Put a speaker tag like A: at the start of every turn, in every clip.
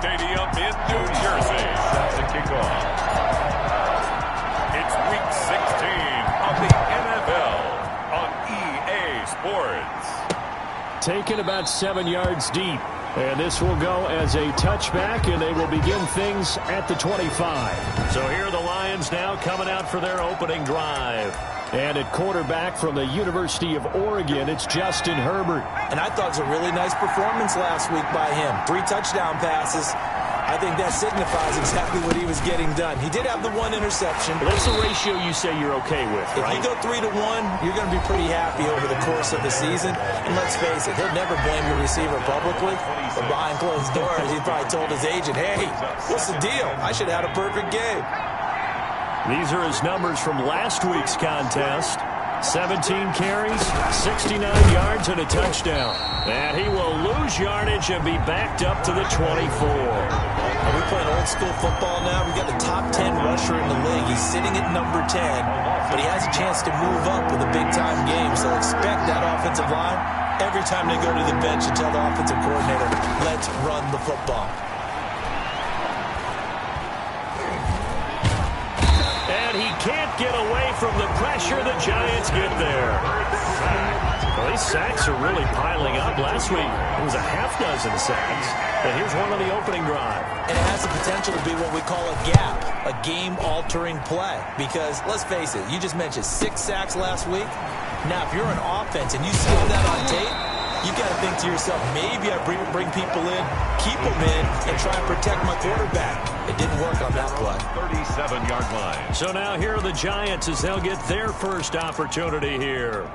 A: Stadium in New Jersey. Set to kick off. It's Week 16 of the NFL on EA Sports.
B: Taken about 7 yards deep. And this will go as a touchback, and they will begin things at the 25. So here are the Lions now coming out for their opening drive. And at quarterback from the University of Oregon, it's Justin Herbert.
C: And I thought it was a really nice performance last week by him. 3 touchdown passes. I think that signifies exactly what he was getting done. He did have the 1 interception.
B: That's the ratio you say you're okay with, right?
C: If you go 3-1, you're going to be pretty happy over the course of the season. And let's face it, he'll never blame the receiver publicly. But behind closed doors, he probably told his agent, hey, what's the deal? I should have had a perfect game.
B: These are his numbers from last week's contest. 17 carries, 69 yards, and a touchdown. And he will lose yardage and be backed up to the 24.
C: Are we playing old school football now? We got the top 10 rusher in the league. He's sitting at number 10, but he has a chance to move up with a big-time game. So expect that offensive line every time they go to the bench and tell the offensive coordinator, let's run the football.
B: He can't get away from the pressure. The Giants get there. Well, these sacks are really piling up. Last week, it was a half dozen sacks. And here's one on the opening drive. And it has the potential to be what we call a gap, a game-altering play. Because, let's face it, you just mentioned 6 sacks last week. Now, if you're an offense and you see that on tape, you got to think to yourself, maybe I bring people in, keep them in, and try and protect my quarterback. It didn't work on that play.
A: 37-yard line.
B: So now here are the Giants as they'll get their first opportunity here.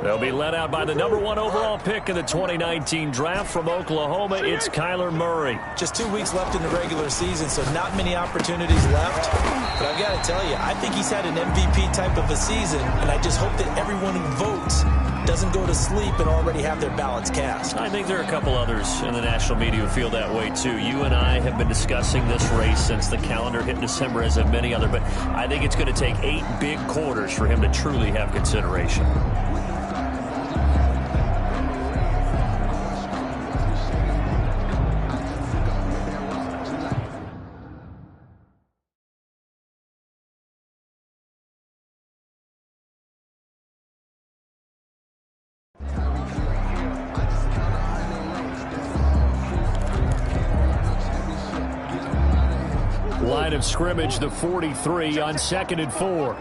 B: They'll be led out by the number 1 overall pick in the 2019 draft from Oklahoma. It's Kyler Murray.
C: Just 2 weeks left in the regular season, so not many opportunities left. But I've got to tell you, I think he's had an MVP type of a season, and I just hope that everyone who votes doesn't go to sleep and already have their ballots cast.
B: I think there are a couple others in the national media who feel that way, too. You and I have been discussing this race since the calendar hit December, as have many other, but I think it's going to take 8 big quarters for him to truly have consideration. Line of scrimmage, the 43 on 2nd and 4.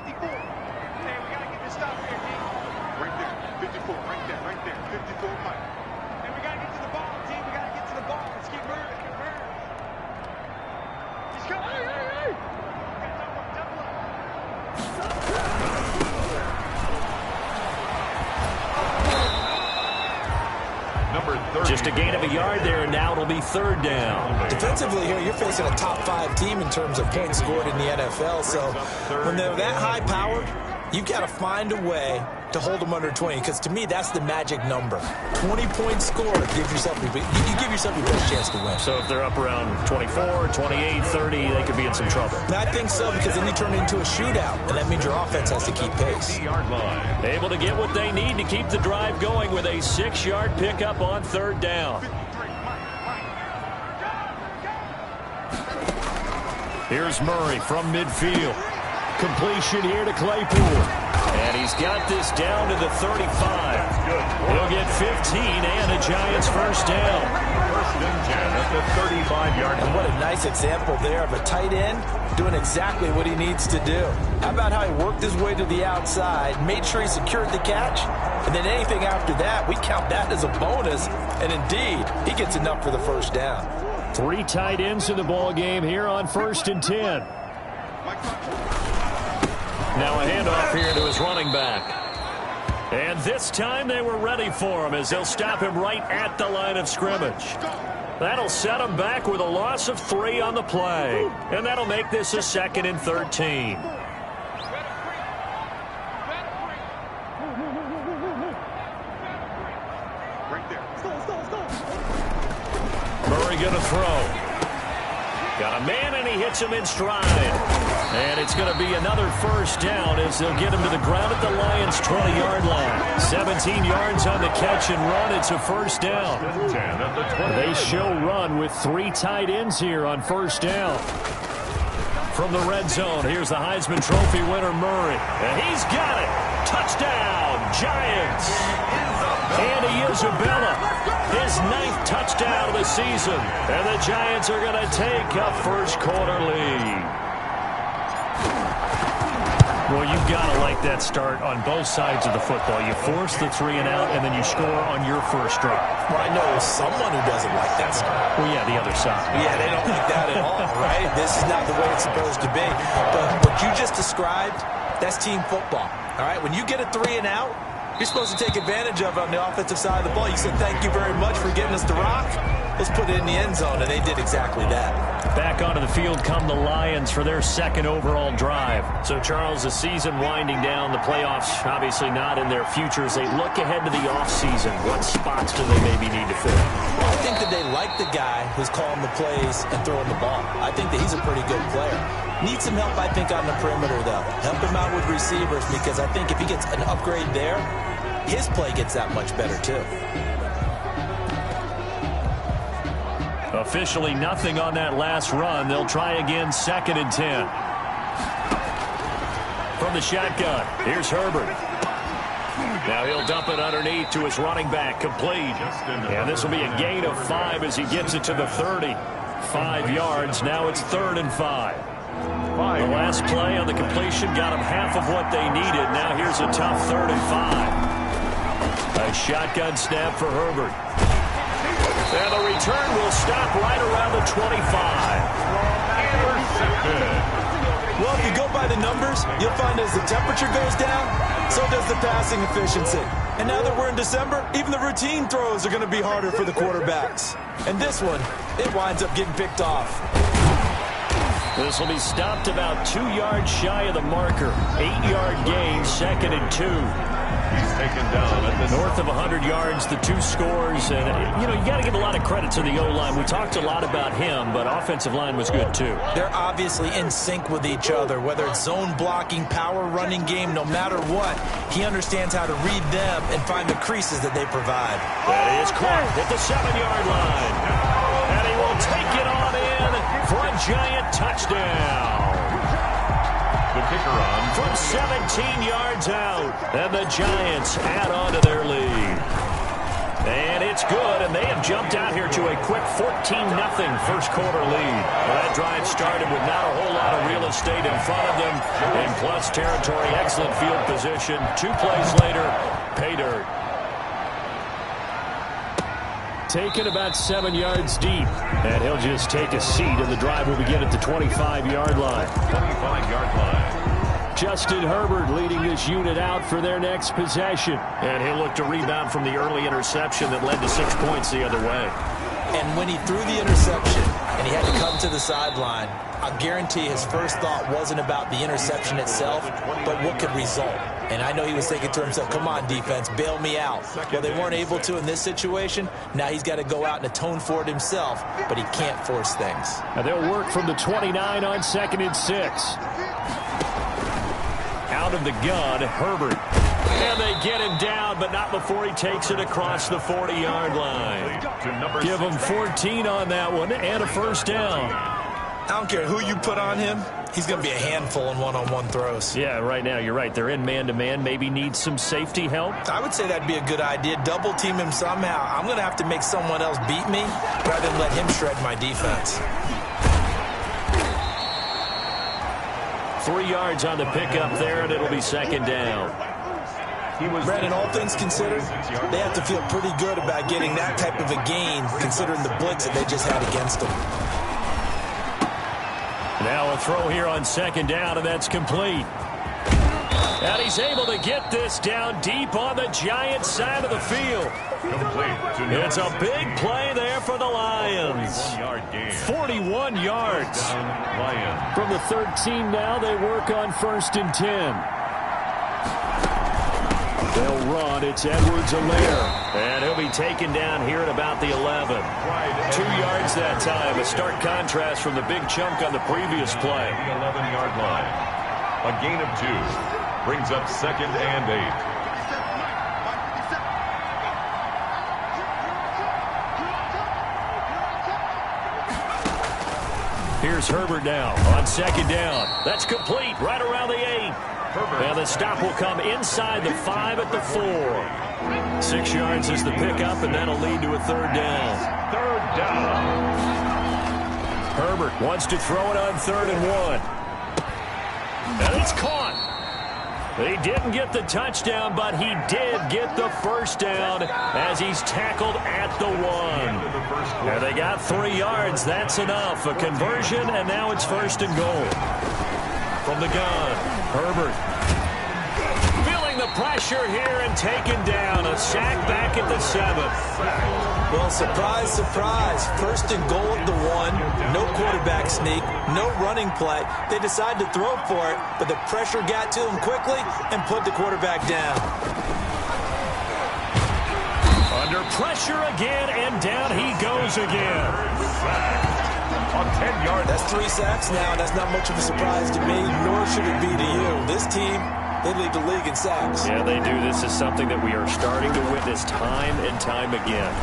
B: Just a gain of a yard there, and now it'll be 3rd down.
C: Defensively here, you're facing a top 5 team in terms of points scored in the NFL. So when they're that high powered, you've got to find a way to hold them under 20, because to me, that's the magic number. 20 points scored gives yourself you give yourself your best chance to win.
B: So if they're up around 24, 28, 30, they could be in some trouble.
C: I think so, because then you turn it into a shootout, and that means your offense has to keep pace.
B: Able to get what they need to keep the drive going with a 6-yard pickup on 3rd down. Here's Murray from midfield. Completion here to Claypool. And he's got this down to the 35. He'll get 15 and a Giants first down.
A: 1st and 10 at the 35-yard line.
C: And what a nice example there of a tight end doing exactly what he needs to do. How about how he worked his way to the outside, made sure he secured the catch, and then anything after that, we count that as a bonus. And indeed, he gets enough for the first down.
B: 3 tight ends in the ball game here on 1st and 10. Now a handoff here to his running back. And this time they were ready for him as they'll stop him right at the line of scrimmage. That'll set him back with a loss of 3 on the play. And that'll make this a 2nd and 13. Murray going to throw. Got a man, and he hits him in stride. And It's going to be another first down as they'll get him to the ground at the Lions' 20-yard line. 17 yards on the catch and run. It's a first down. They show run with 3 tight ends here on first down. From the red zone, here's the Heisman Trophy winner, Murray. And he's got it. Touchdown, Giants. Andy Isabella, his 9th touchdown of the season. And the Giants are going to take a first-quarter lead. Well, you've got to like that start on both sides of the football. You force the 3 and out, and then you score on your first drive.
C: Well, I know someone who doesn't like that start.
B: Well, yeah, the other side.
C: Yeah, they don't like that at all, right? This is not the way it's supposed to be. But what you just described, that's team football, all right? When you get a 3 and out, you're supposed to take advantage of it on the offensive side of the ball. You said, thank you very much for getting us the rock. Let's put it in the end zone, and they did exactly that.
B: Back onto the field come the Lions for their 2nd overall drive. So, Charles, the season winding down, the playoffs obviously not in their futures. They look ahead to the offseason. What spots do they maybe need to fill?
C: Well, I think that they like the guy who's calling the plays and throwing the ball. I think that he's a pretty good player. Needs some help, I think, on the perimeter, though. Help him out with receivers, because I think if he gets an upgrade there, his play gets that much better, too.
B: Officially nothing on that last run. They'll try again, 2nd and 10. From the shotgun, here's Herbert. Now he'll dump it underneath to his running back, complete. And this will be a gain of 5 as he gets it to the 30. 5 yards, now it's 3rd and 5. The last play on the completion got him half of what they needed. Now here's a tough 3rd and 5. A shotgun snap for Herbert. And the return will stop right around the 25.
C: Well, if you go by the numbers, you'll find as the temperature goes down, so does the passing efficiency. And now that we're in December, even the routine throws are going to be harder for the quarterbacks. And this one, it winds up getting picked off.
B: This will be stopped about 2 yards shy of the marker. 8-yard gain, 2nd and 2.
A: He's taken down at the
B: north of 100 yards, the 2 scores. And, you know, you got to give a lot of credit to the O-line. We talked a lot about him, but offensive line was good, too.
C: They're obviously in sync with each other, whether it's zone blocking, power running game, no matter what. He understands how to read them and find the creases that they provide.
B: That is caught at the 7-yard line. And he will take it on in for a Giant touchdown.
A: the kicker on
B: from 17 yards out. And the Giants add on to their lead. And it's good, and they have jumped out here to a quick 14-0 first quarter lead. Well, that drive started with not a whole lot of real estate in front of them. In plus territory, excellent field position. 2 plays later, pay dirt. Taken about 7 yards deep. And he'll just take a seat, and the drive will begin at the 25-yard line.
A: 25-yard line.
B: Justin Herbert leading this unit out for their next possession. And he'll look to rebound from the early interception that led to 6 points the other way.
C: And when he threw the interception and he had to come to the sideline, I guarantee his first thought wasn't about the interception itself, but what could result. And I know he was thinking to himself, come on, defense, bail me out. Well, they weren't able to in this situation. Now he's got to go out and atone for it himself, but he can't force things.
B: And they'll work from the 29 on 2nd and 6. Out of the gun, Herbert. And they get him down, but not before he takes it across the 40-yard line. Give him 14 on that one and a first down.
C: I don't care who you put on him. He's going to be a handful in one-on-one throws.
B: Yeah, right now, you're right. They're in man-to-man. Maybe need some safety help.
C: I would say that'd be a good idea. Double team him somehow. I'm going to have to make someone else beat me rather than let him shred my defense.
B: 3 yards on the pickup there, and it'll be 2nd down.
C: Brandon, all things considered, they have to feel pretty good about getting that type of a gain, considering the blitz that they just had against them.
B: Now a throw here on 2nd down, and that's complete. And he's able to get this down deep on the Giants' side of the field. It's a big play there for the Lions. 41 yards. From the 13 now, they work on 1st and 10. They'll run. It's Edwards-Helaire. And he'll be taken down here at about the 11. 2 yards that time. A stark contrast from the big chunk on the previous play.
A: 11-yard line. A gain of 2. Brings up 2nd and 8.
B: Here's Herbert now on 2nd down. That's complete right around the 8. And the stop will come inside the 5 at the 4. 6 yards is the pickup, and that'll lead to a 3rd down.
A: 3rd down.
B: Herbert wants to throw it on 3rd and 1. And it's caught. He didn't get the touchdown, but he did get the 1st down as he's tackled at the 1. And they got 3 yards. That's enough. A conversion, and now it's 1st and goal. From the gun, Herbert feeling the pressure here and taken down. A sack back at the 7.
C: Well, surprise, surprise. 1st and goal at the 1. No quarterback sneak. No running play. They decide to throw for it, but the pressure got to him quickly and put the quarterback down.
B: Under pressure again, and down he goes again.
A: On 10 yards.
C: That's 3 sacks now. That's not much of a surprise to me, nor should it be to you. This team, they lead the league in sacks.
B: Yeah, they do. This is something that we are starting to witness time and time again.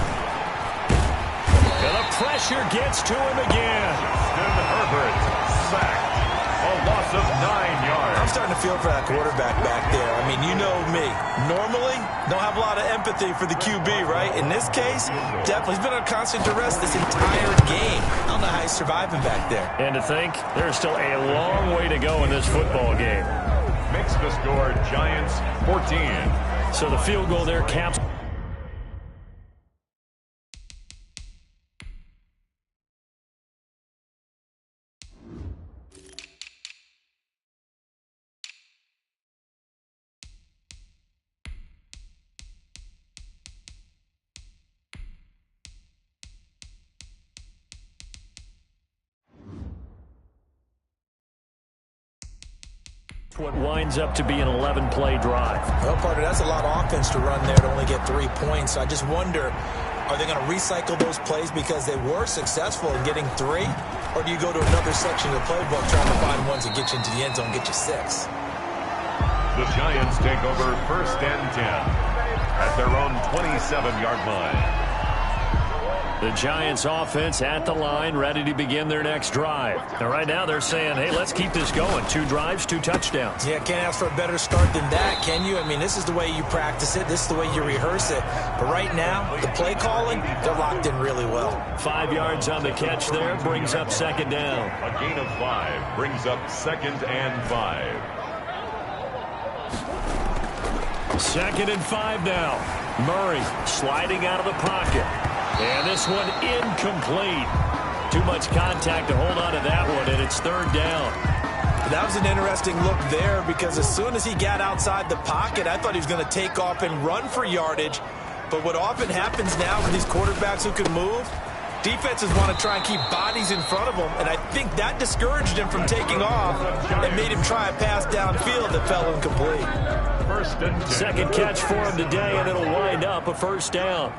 B: And the pressure gets to him again.
A: Herbert sacked. A loss of 9 yards.
C: I'm starting to feel for that quarterback back there. I mean, you know me. Normally, don't have a lot of empathy for the QB, right? In this case, definitely. He's been on constant duress this entire game. I don't know how he's surviving back there.
B: And to think, there's still a long way to go in this football game.
A: Makes the score Giants 14.
B: So the field goal there caps. What winds up to be an 11-play drive.
C: Well, Carter, that's a lot of offense to run there to only get 3 points. So I just wonder, are they going to recycle those plays because they were successful in getting 3? Or do you go to another section of the playbook trying to find ones that get you into the end zone and get you 6?
A: The Giants take over 1st and 10 at their own 27-yard line.
B: The Giants offense at the line, ready to begin their next drive. And right now they're saying, hey, let's keep this going. 2 drives, 2 touchdowns.
C: Yeah, can't ask for a better start than that, can you? I mean, this is the way you practice it. This is the way you rehearse it. But right now, the play calling, they're locked in really well.
B: 5 yards on the catch there, brings up 2nd down.
A: A gain of 5 brings up 2nd and 5.
B: 2nd and 5 now. Murray sliding out of the pocket. And this one incomplete. Too much contact to hold on to that one, and it's 3rd down.
C: That was an interesting look there because as soon as he got outside the pocket, I thought he was going to take off and run for yardage. But what often happens now for these quarterbacks who can move, defenses want to try and keep bodies in front of them, and I think that discouraged him from taking off and made him try a pass downfield that fell incomplete.
A: 1st and 10.
B: Second catch for him today, and it'll wind up a 1st down.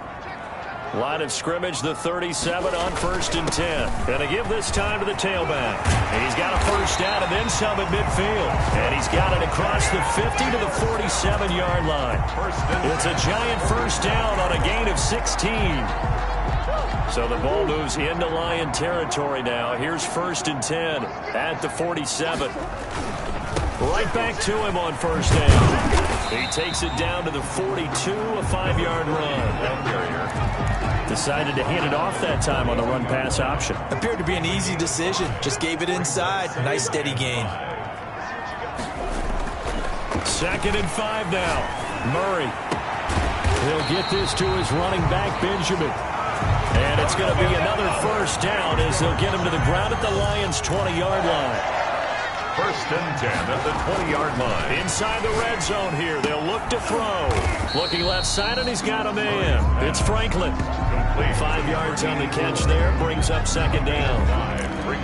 B: Line of scrimmage, the 37 on 1st and 10. Going to give this time to the tailback. And he's got a 1st down and then some at midfield. And he's got it across the 50 to the 47-yard line. It's a giant 1st down on a gain of 16. So the ball moves into Lion territory now. Here's 1st and 10 at the 47. Right back to him on 1st down. He takes it down to the 42, a 5-yard run. Decided to hand it off that time on the run-pass option.
C: Appeared to be an easy decision. Just gave it inside. Nice steady gain.
B: 2nd and 5 now. Murray. He'll get this to his running back, Benjamin. And it's going to be another 1st down as they'll get him to the ground at the Lions' 20-yard line.
A: 1st and 10 at the 20-yard line.
B: Inside the red zone here. They'll look to throw. Looking left side, and he's got a man. It's Franklin. 5 yards on the catch there. Brings up 2nd down.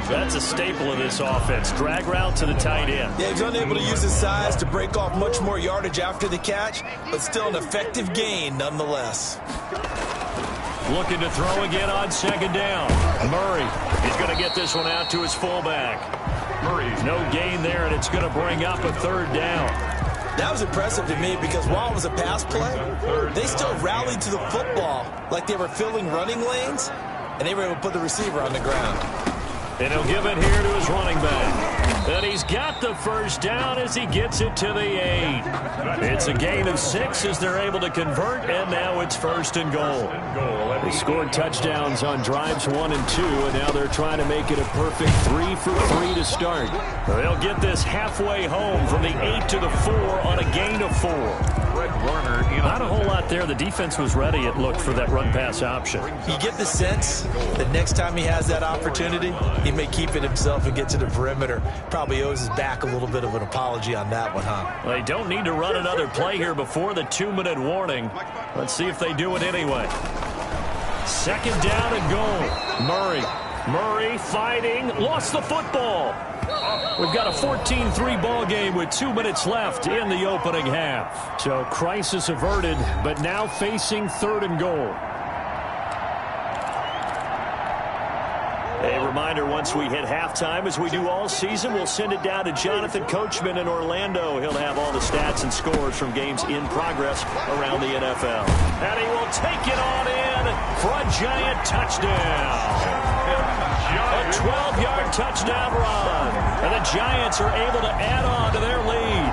B: That's a staple of this offense. Drag route to the tight end.
C: Yeah, he's unable to use his size to break off much more yardage after the catch, but still an effective gain nonetheless.
B: Looking to throw again on 2nd down. Murray. He's going to get this one out to his fullback. No gain there, and it's going to bring up a third down.
C: That was impressive to me because while it was a pass play, they still rallied to the football like they were filling running lanes, and they were able to put the receiver on the ground.
B: And he'll give it here to his running back. And he's got the first down as he gets it to the 8. It's a gain of 6 as they're able to convert, and now it's 1st and goal. They scored touchdowns on drives 1 and 2, and now they're trying to make it a perfect 3 for 3 to start. They'll get this halfway home from the 8 to the 4 on a gain of 4. Not a whole lot there. The defense was ready, it looked, for that run-pass option.
C: You get the sense that next time he has that opportunity, he may keep it himself and get to the perimeter. Probably owes his back a little bit of an apology on that one, huh?
B: They don't need to run another play here before the 2-minute warning. Let's see if they do it anyway. 2nd down and goal. Murray fighting, lost the football. We've got a 14-3 ball game with 2 minutes left in the opening half. So crisis averted, but now facing 3rd and goal. A reminder, once we hit halftime, as we do all season, we'll send it down to Jonathan Coachman in Orlando. He'll have all the stats and scores from games in progress around the NFL. And he will take it on in for a giant touchdown. A 12-yard touchdown run. And the Giants are able to add on to their lead.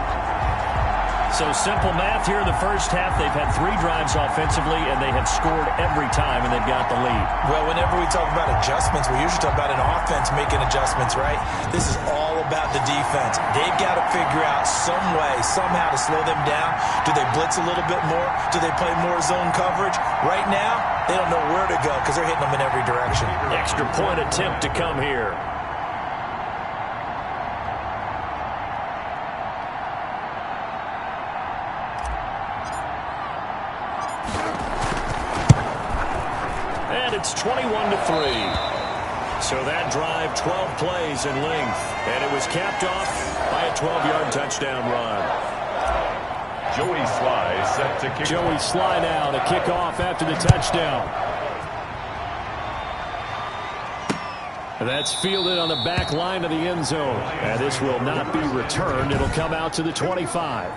B: So simple math here in the first half. They've had 3 drives offensively, and they have scored every time, and they've got the lead.
C: Well, whenever we talk about adjustments, we usually talk about an offense making adjustments, right? This is all about the defense. They've got to figure out some way, somehow to slow them down. Do they blitz a little bit more? Do they play more zone coverage? Right now, they don't know where to go because they're hitting them in every direction.
B: Extra point attempt to come here. It's 21-3. So that drive, 12 plays in length, and it was capped off by a 12-yard touchdown run.
A: Joey Sly set to kick.
B: Joey Sly now to kick off after the touchdown. That's fielded on the back line of the end zone, and this will not be returned. It'll come out to the 25.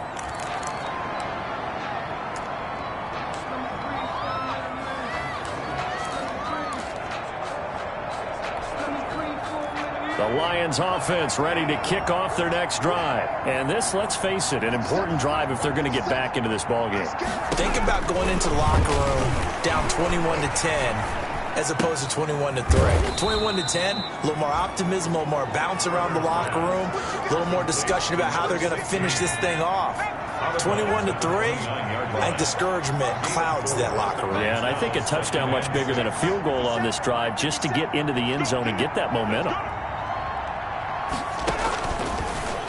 B: The Lions offense ready to kick off their next drive. And this, let's face it, an important drive if they're going to get back into this ballgame.
C: Think about going into the locker room down 21-10 as opposed to 21-3. 21-10, a little more optimism, a little more bounce around the locker room, a little more discussion about how they're going to finish this thing off. 21-3, I think discouragement clouds that locker room.
B: Yeah, and I think a touchdown much bigger than a field goal on this drive just to get into the end zone and get that momentum.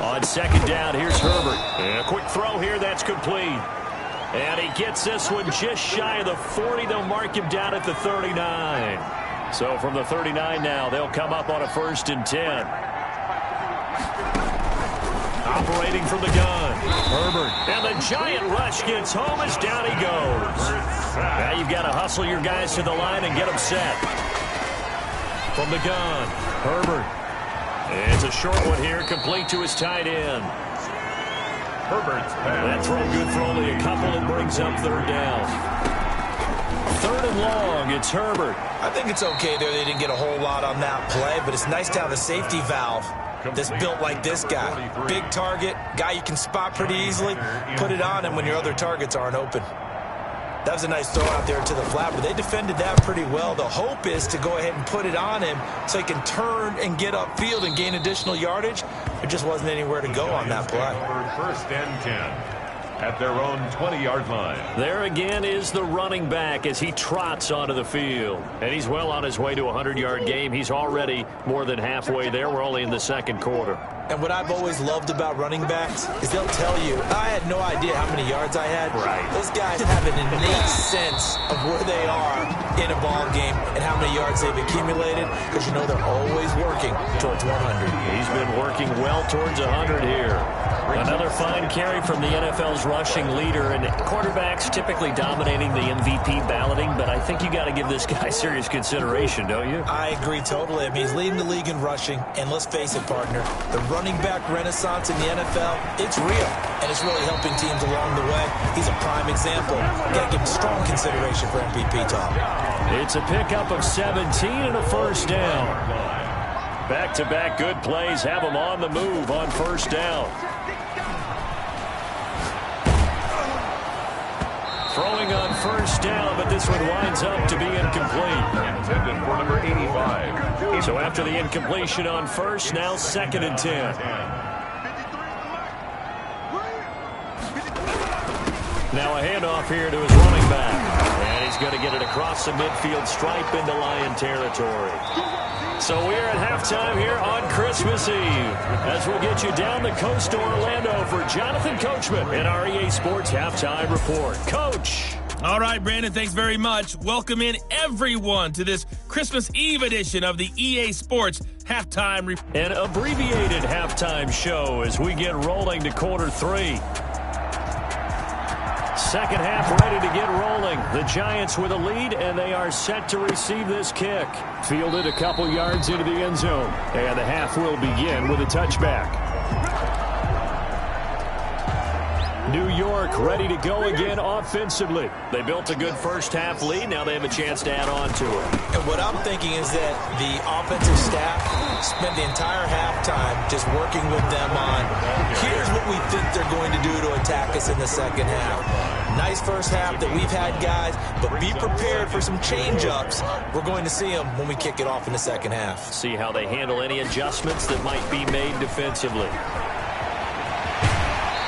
B: On 2nd down, here's Herbert. And a quick throw here, that's complete. And he gets this one just shy of the 40. They'll mark him down at the 39. So from the 39 now, they'll come up on a 1st and 10. Operating from the gun, Herbert. And the giant rush gets home as down he goes. Now you've got to hustle your guys to the line and get them set. From the gun, Herbert. It's a short one here, complete to his tight end.
A: Herbert's pass.
B: That throw good for only a couple. It brings up 3rd down. 3rd and long, it's Herbert.
C: I think it's okay there. They didn't get a whole lot on that play, but it's nice to have a safety valve that's built like this guy. Big target, guy you can spot pretty easily. Put it on him when your other targets aren't open. That was a nice throw out there to the flat, but they defended that pretty well. The hope is to go ahead and put it on him so he can turn and get upfield and gain additional yardage. There just wasn't anywhere to go on that play.
A: 1st and 10 at their own 20-yard line.
B: There again is the running back as he trots onto the field. And he's well on his way to a 100-yard game. He's already more than halfway there. We're only in the 2nd quarter.
C: And what I've always loved about running backs is they'll tell you, I had no idea how many yards I had.
B: Right.
C: Those guys have an innate sense of where they are in a ball game and how many yards they've accumulated, because you know they're always working towards 100.
B: He's been working well towards 100 here. Another fine carry from the NFL's rushing leader, and quarterbacks typically dominating the MVP balloting, but I think you got to give this guy serious consideration, don't you?
C: I agree totally. I mean, he's leading the league in rushing, and let's face it, partner, the running back renaissance in the NFL, it's real, and it's really helping teams along the way. He's a prime example. Got to give him strong consideration for MVP talk.
B: It's a pickup of 17 and a first down. Back-to-back good plays have him on the move on first down. Throwing on first down, but this one winds up to be incomplete.
A: Intended for number 85.
B: So after the incompletion on first, now 2nd and 10. Now a handoff here to his running back. And he's going to get it across the midfield stripe into Lion territory. So we're at halftime here on Christmas Eve, as we'll get you down the coast to Orlando for Jonathan Coachman and our EA Sports Halftime Report. Coach.
D: All right, Brandon, thanks very much. Welcome in everyone to this Christmas Eve edition of the EA Sports Halftime Report.
B: An abbreviated halftime show as we get rolling to quarter 3. Second half ready to get rolling. The Giants with a lead, and they are set to receive this kick. Fielded a couple yards into the end zone. And the half will begin with a touchback. New York ready to go again offensively. They built a good first half lead. Now they have a chance to add on to it.
C: And what I'm thinking is that the offensive staff spent the entire halftime just working with them on, here's what we think they're going to do to attack us in the second half. Nice first half that we've had, guys, but be prepared for some change-ups. We're going to see them when we kick it off in the second half.
B: See how they handle any adjustments that might be made defensively.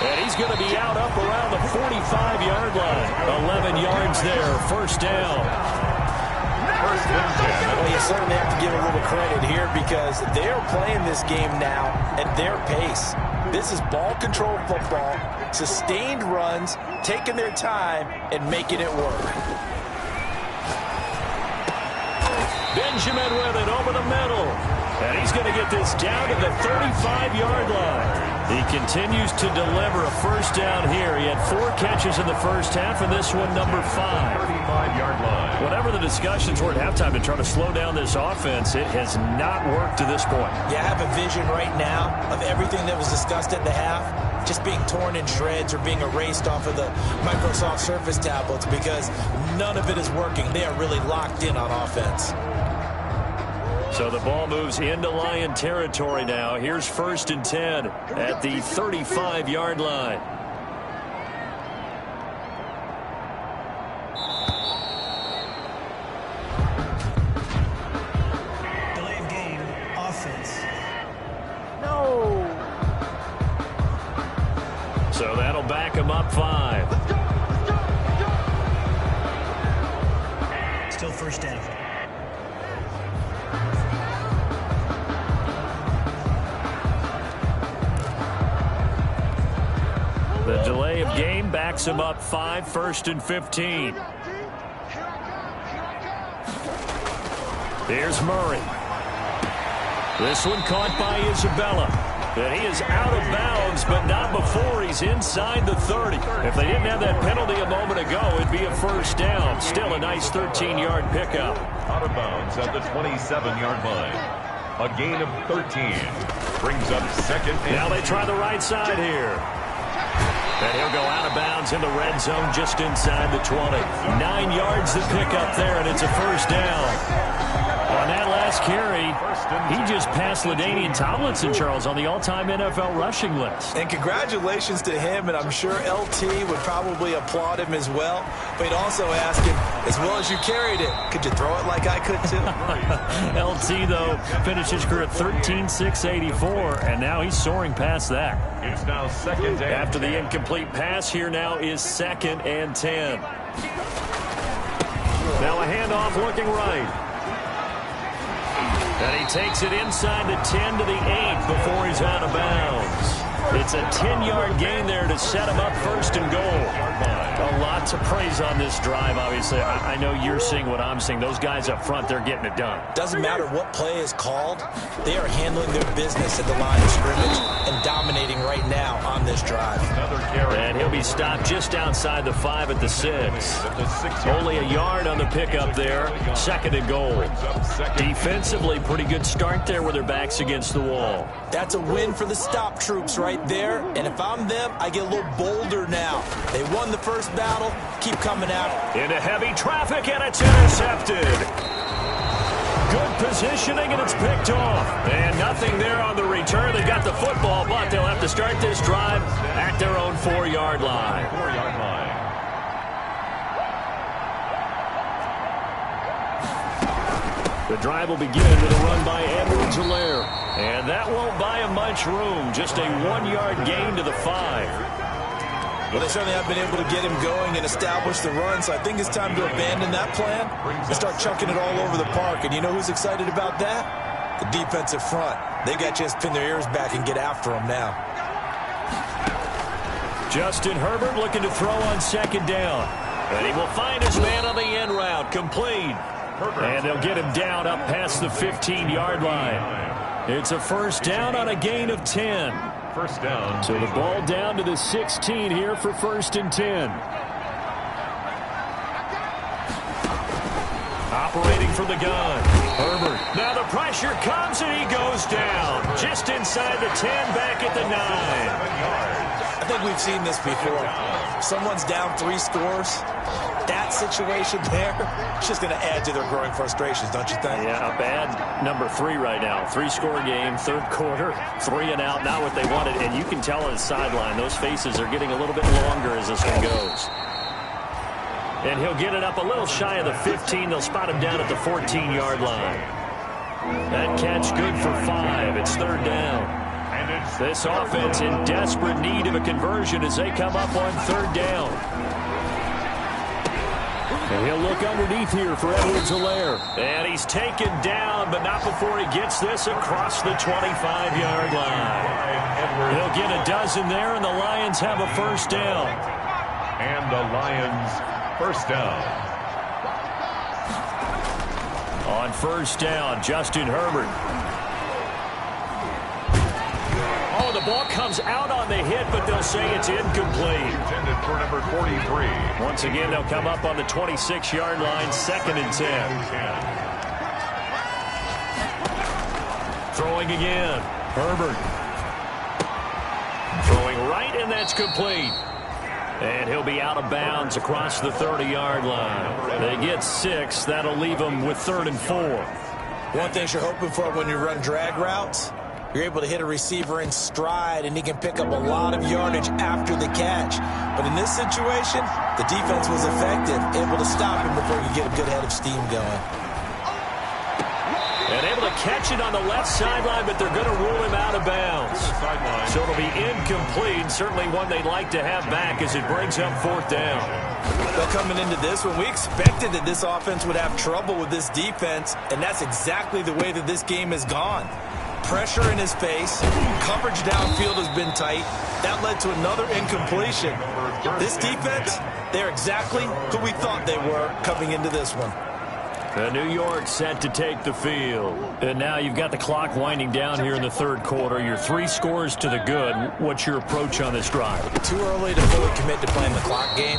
B: And he's going to be out up around the 45-yard line. 11 yards there, first down.
C: Well, you certainly have to give a little credit here because they're playing this game now at their pace. This is ball control football, sustained runs, taking their time, and making it work.
B: Benjamin with it over the middle. And he's going to get this down to the 35-yard line. He continues to deliver a first down here. He had 4 catches in the first half, and this one number 5.
A: 35-yard line.
B: Whatever the discussions were at halftime to try to slow down this offense, it has not worked to this point.
C: Yeah, I have a vision right now of everything that was discussed at the half just being torn in shreds or being erased off of the Microsoft Surface tablets because none of it is working. They are really locked in on offense.
B: So the ball moves into Lion territory now. Here's 1st and 10 at the 35-yard line.
E: Delay of game, offense.
B: No. So that'll back him up 5.
E: Still first down.
B: The delay of game backs him up 5, 1st and 15. Here's Murray. This one caught by Isabella. And he is out of bounds, but not before he's inside the 30. If they didn't have that penalty a moment ago, it'd be a first down. Still a nice 13-yard pickup.
A: Out of bounds at the 27-yard line. A gain of 13. Brings up 2nd and...
B: Now they try the right side here. And he'll go out of bounds in the red zone just inside the 20. 9 yards to pick up there, and it's a first down. On that last carry, he just passed LaDainian Tomlinson, Charles, on the all-time NFL rushing list.
C: And congratulations to him, and I'm sure LT would probably applaud him as well. But he'd also ask him, as well as you carried it, could you throw it like I could too?
B: LT, though, finished his career at 13.684, and now he's soaring past that.
A: It's now 2nd and 10.
B: After the incomplete pass, here now is 2nd and 10. Now a handoff looking right. And he takes it inside the 10 to the 8 before he's out of bounds. It's a 10-yard gain there to set him up first and goal. A lot to praise on this drive, obviously. I know you're seeing what I'm seeing. Those guys up front, they're getting it done.
C: Doesn't matter what play is called. They are handling their business at the line of scrimmage and dominating right now on this drive.
B: And he'll be stopped just outside the 5 at the 6. Only a yard on the pickup there. Second and goal. Defensively, pretty good start there with their backs against the wall.
C: That's a win for the stop troops right there. And if I'm them, I get a little bolder now. They won the first battle. Keep coming out.
B: Into heavy traffic, and it's intercepted. Good positioning, and it's picked off. And nothing there on the return. They got the football, but they'll have to start this drive at their own 4-yard line. The drive will begin with a run by Edwards-Helaire. And that won't buy him much room. Just a 1-yard gain to the 5.
C: Well, they certainly have been able to get him going and establish the run, so I think it's time to abandon that plan and start chucking it all over the park. And you know who's excited about that? The defensive front. They got a chance to pin their ears back and get after him now.
B: Justin Herbert looking to throw on second down. And he will find his man on the end route. Complete. And they'll get him down up past the 15-yard line. It's a first down on a gain of 10.
A: First down.
B: So the ball down to the 16 here for first and 10. Operating from the gun. Herbert. Now the pressure comes and he goes down. Just inside the 10, back at the 9.
C: I think we've seen this before. Someone's down 3 scores. That situation there, it's just going to add to their growing frustrations, don't you think?
B: Yeah, a bad number 3 right now. 3-score game, third quarter, 3 and out, not what they wanted. And you can tell on the sideline, those faces are getting a little bit longer as this one goes. And he'll get it up a little shy of the 15. They'll spot him down at the 14-yard line. That catch good for 5. It's third down. This offense in desperate need of a conversion as they come up on third down. And he'll look underneath here for Edwards-Helaire. And he's taken down, but not before he gets this across the 25-yard line. He'll get a dozen there, and the Lions have a first down.
A: And the Lions first down.
B: On first down, Justin Herbert. Oh, the ball comes out on the hit, but they'll say it's incomplete.
A: Intended for number 43.
B: Once again, they'll come up on the 26-yard line, second and 10. Throwing again. Herbert. Throwing right, and that's complete. And he'll be out of bounds across the 30-yard line. They get 6. That'll leave them with 3rd and 4.
C: One thing you're hoping for when you run drag routes, you're able to hit a receiver in stride, and he can pick up a lot of yardage after the catch. But in this situation, the defense was effective, able to stop him before you get a good head of steam going.
B: And able to catch it on the left sideline, but they're going to rule him out of bounds. So it'll be incomplete, certainly one they'd like to have back as it brings up 4th down.
C: Well, coming into this one, we expected that this offense would have trouble with this defense, and that's exactly the way that this game has gone. Pressure in his face. Coverage downfield has been tight. That led to another incompletion. This defense, they're exactly who we thought they were coming into this one.
B: New York set to take the field. And now you've got the clock winding down here in the third quarter. You're 3 scores to the good. What's your approach on this drive?
C: Too early to fully commit to playing the clock game.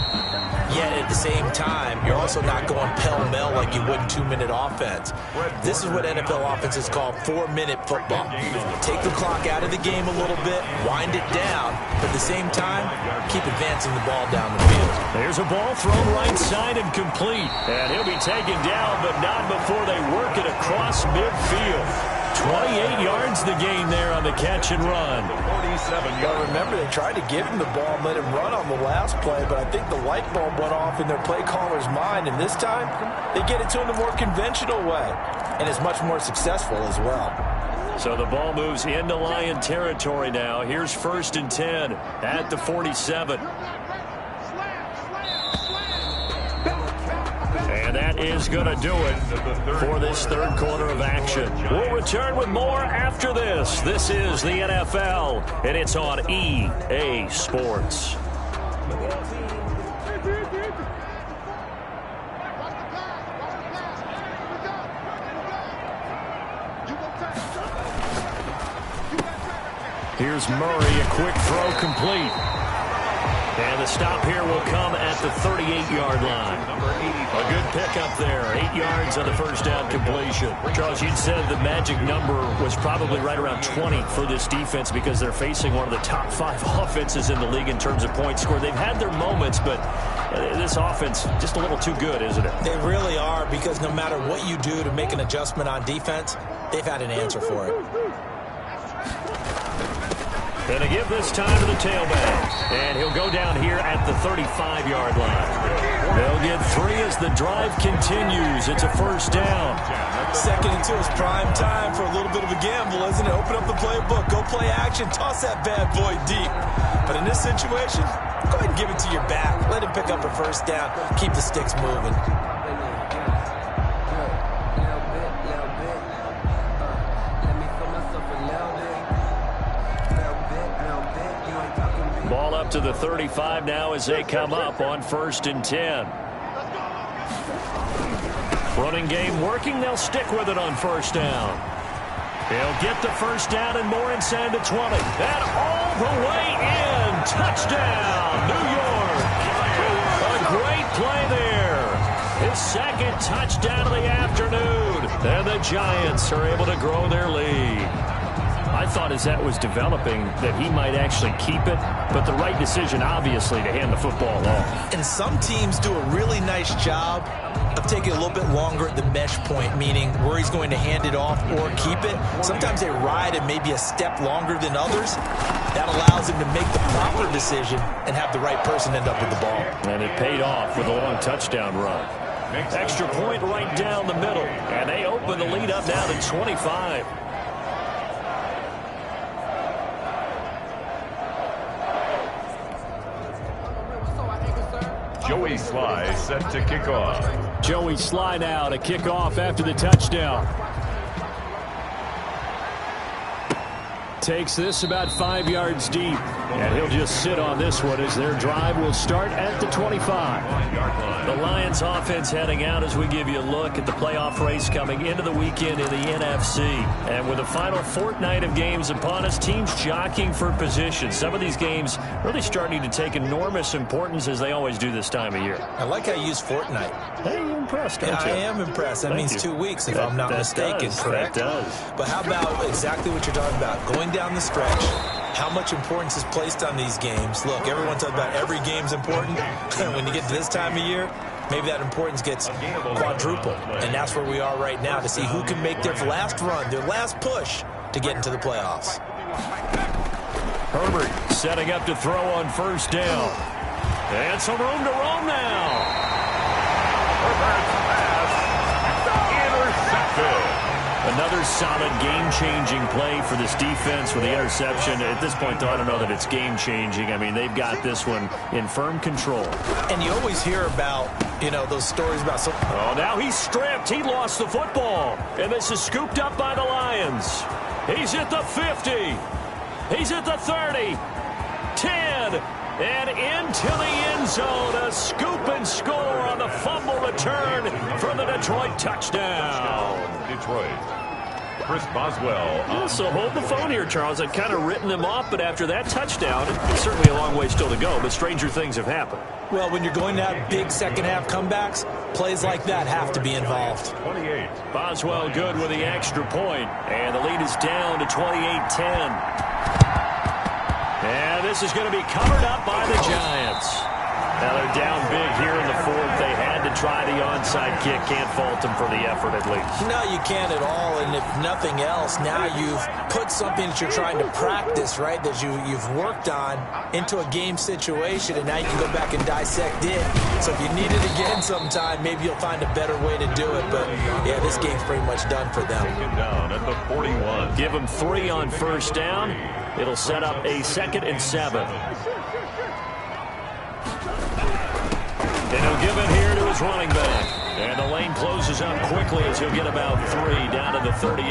C: Yet at the same time, you're also not going pell-mell like you would in 2-minute offense. This is what NFL offenses call 4-minute football. Take the clock out of the game a little bit, wind it down, but at the same time, keep advancing the ball down the field.
B: There's a ball thrown right side and complete. And he'll be taken down, but not before they work it across midfield. 28 yards the gain there on the catch and run.
C: 47 yards. Well, remember, they tried to give him the ball and let him run on the last play, but I think the light bulb went off in their play caller's mind, and this time they get it to him the more conventional way, and it's much more successful as well.
B: So the ball moves into Lion territory now. Here's 1st and 10 at the 47. And that that is going to do it for this third quarter of action. We'll return with more after this. This is the NFL, and it's on EA Sports. Here's Murray, a quick throw complete. And the stop here will come at the 38-yard line. A good pickup there, 8 yards on the first down completion. Charles, you said the magic number was probably right around 20 for this defense because they're facing one of the top 5 offenses in the league in terms of points scored. They've had their moments, but this offense just a little too good, isn't it?
C: They really are, because no matter what you do to make an adjustment on defense, they've had an answer for it.
B: And to give this time to the tailback. And he'll go down here at the 35-yard line. They'll get 3 as the drive continues. It's a first down.
C: Second and 2 is prime time for a little bit of a gamble, isn't it? Open up the playbook, go play action, toss that bad boy deep. But in this situation, go ahead and give it to your back. Let him pick up a first down. Keep the sticks moving.
B: Ball up to the 35 now as they come up on 1st and 10. Running game working. They'll stick with it on first down. They'll get the first down and more inside the 20. And all the way in. Touchdown, New York. A great play there. His second touchdown of the afternoon. And the Giants are able to grow their lead. I thought as that was developing that he might actually keep it, but the right decision, obviously, to hand the football off.
C: And some teams do a really nice job of taking a little bit longer at the mesh point, meaning where he's going to hand it off or keep it. Sometimes they ride it maybe a step longer than others. That allows him to make the proper decision and have the right person end up with the ball.
B: And it paid off with a long touchdown run. Extra point right down the middle, and they open the lead up now to 25.
A: Joey Sly set to kick off.
B: Joey Sly now to kick off after the touchdown. Takes this about 5 yards deep. And he'll just sit on this one as their drive will start at the 25. The Lions offense heading out as we give you a look at the playoff race coming into the weekend in the NFC. And with the final fortnight of games upon us, teams jockeying for position. Some of these games really starting to take enormous importance as they always do this time of year.
C: I like how you use fortnight.
B: Hey, you're impressed, don't you?
C: I am impressed. That means 2 weeks if I'm not mistaken, correct?
B: That does.
C: But how about exactly what you're talking about? Going down the stretch, how much importance is placed on these games. Look, everyone talks about every game's important. When you get to this time of year, maybe that importance gets quadrupled. And that's where we are right now to see who can make their last run, their last push to get into the playoffs.
B: Herbert setting up to throw on first down. And some room to roam now.
A: Herbert's pass intercepted.
B: Another solid game-changing play for this defense with the interception. At this point, though, I don't know that it's game-changing. I mean, they've got this one in firm control.
C: And you always hear about, those stories about some...
B: Oh, now he's stripped. He lost the football. And this is scooped up by the Lions. He's at the 50. He's at the 30. 10. And into the end zone. A scoop and score on the fumble return from the Detroit touchdown.
A: Detroit. Chris Boswell.
B: So hold the phone here, Charles. I've kind of written them off, but after that touchdown, it's certainly a long way still to go, but stranger things have happened.
C: Well, when you're going to have big second-half comebacks, plays like that have to be involved.
A: 28.
B: Boswell good with the extra point, and the lead is down to 28-10. And this is going to be covered up by the Giants. Now they're down big here in the fourth. They had to try the onside kick. Can't fault them for the effort at least.
C: No, you can't at all. And if nothing else, now you've put something that you're trying to practice, right, that you've worked on into a game situation, and now you can go back and dissect it. So if you need it again sometime, maybe you'll find a better way to do it. But, yeah, this game's pretty much done for them.
A: Taken down at the 41.
B: Give them 3 on first down. It'll set up a 2nd and 7. And he'll give it here to his running back. And the lane closes up quickly as he'll get about 3 down to the 38.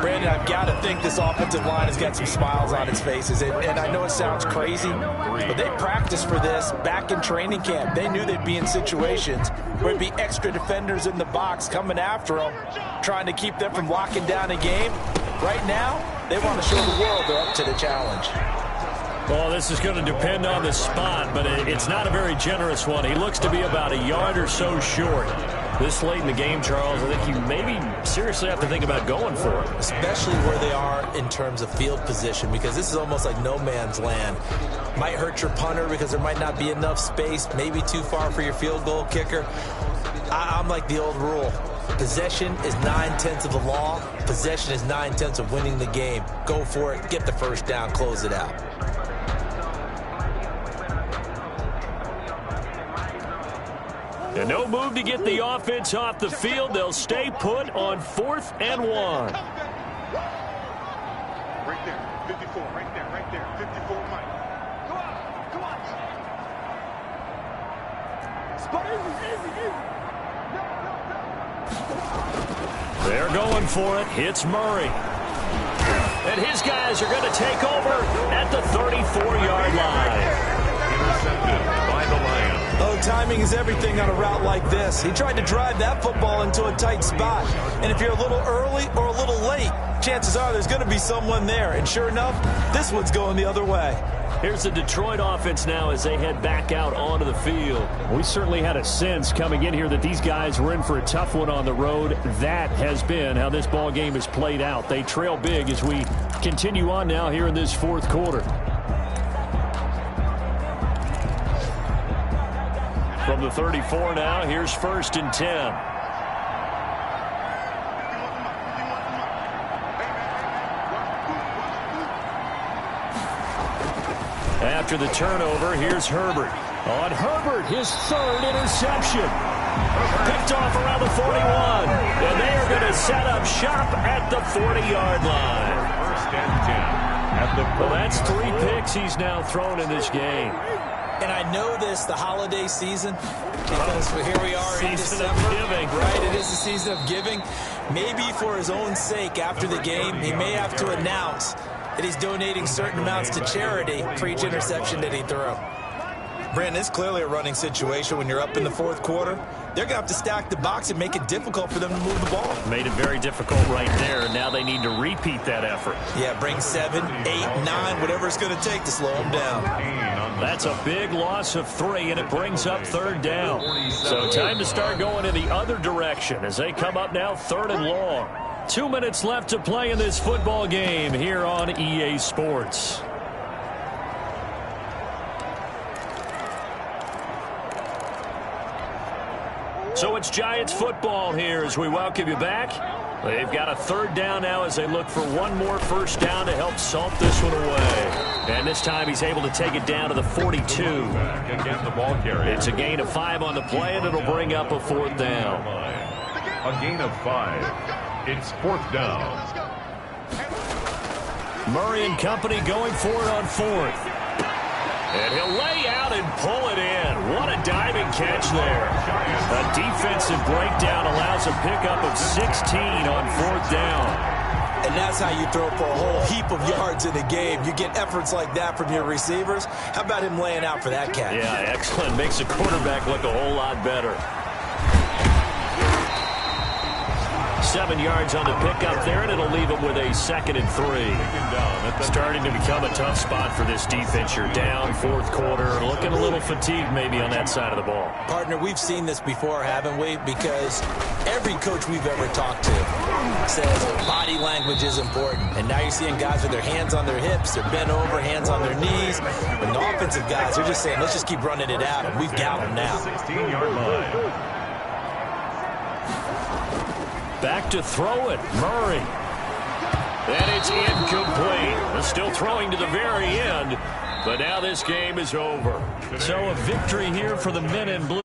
C: Brandon, I've got to think this offensive line has got some smiles on its faces. And I know it sounds crazy, but they practiced for this back in training camp. They knew they'd be in situations where it'd be extra defenders in the box coming after them, trying to keep them from locking down a game. Right now, they want to show the world they're up to the challenge.
B: Well, this is going to depend on the spot, but it's not a very generous one. He looks to be about a yard or so short. This late in the game, Charles, I think you maybe seriously have to think about going for it.
C: Especially where they are in terms of field position, because this is almost like no man's land. Might hurt your punter because there might not be enough space, maybe too far for your field goal kicker. I'm like the old rule. Possession is 9/10 of the law. Possession is 9/10 of winning the game. Go for it. Get the first down. Close it out.
B: And no move to get the offense off the field. They'll stay put on 4th and 1.
F: Right there, 54, right there, 54, Mike. Come on. Spot easy.
B: They're going for it. Hits Murray. And his guys are going to take over at the 34-yard line.
A: Intercepted by the Lions.
C: Oh, timing is everything on a route like this. He tried to drive that football into a tight spot. And if you're a little early or a little late, chances are there's going to be someone there. And sure enough, this one's going the other way.
B: Here's the Detroit offense now as they head back out onto the field. We certainly had a sense coming in here that these guys were in for a tough one on the road. That has been how this ball game has played out. They trail big as we continue on now here in this 4th quarter. From the 34 now, here's 1st and 10. After the turnover, here's Herbert. On Herbert, his 3rd interception. Picked off around the 41. And they are going to set up shop at the 40-yard line.
A: 1st and 10.
B: Well, that's 3 picks he's now thrown in this game.
C: And I know this, the holiday season, because here we are in
B: Season
C: December.
B: of giving.
C: Right, it is the season of giving. Maybe for his own sake after the game, he may have to announce that he's donating certain amounts to charity for each interception that he threw. Brandon, it's clearly a running situation when you're up in the 4th quarter. They're going to have to stack the box and make it difficult for them to move the ball.
B: Made it very difficult right there. Now they need to repeat that effort.
C: Yeah, bring 7, 8, 9, whatever it's going to take to slow them down.
B: That's a big loss of 3, and it brings up 3rd down. So time to start going in the other direction as they come up now 3rd and long. 2 minutes left to play in this football game here on EA Sports. So it's Giants football here as we welcome you back. They've got a 3rd down now as they look for one more first down to help salt this one away. And this time he's able to take it down to the 42.
A: Again, the ball carrier.
B: It's a gain of 5 on the play, and it'll bring up a 4th down.
A: A gain of 5. It's 4th down.
B: Murray and company going for it on 4th. And he'll lay out and pull it in. What a diving catch there. A defensive breakdown allows a pickup of 16 on 4th down.
C: And that's how you throw for a whole heap of yards in a game. You get efforts like that from your receivers. How about him laying out for that catch?
B: Yeah, excellent. Makes the quarterback look a whole lot better. 7 yards on the pickup there, and it'll leave him with a 2nd and 3. Starting to become a tough spot for this defense. You're down 4th quarter, looking a little fatigued maybe on that side of the ball.
C: Partner, we've seen this before, haven't we? Because every coach we've ever talked to says body language is important. And now you're seeing guys with their hands on their hips, they're bent over, hands on their knees. And the offensive guys, they're just saying, let's just keep running it out, and we've got them now.
A: 16-yard line.
B: Back to throw it, Murray. And it's incomplete. Still throwing to the very end, but now this game is over. So a victory here for the men in blue.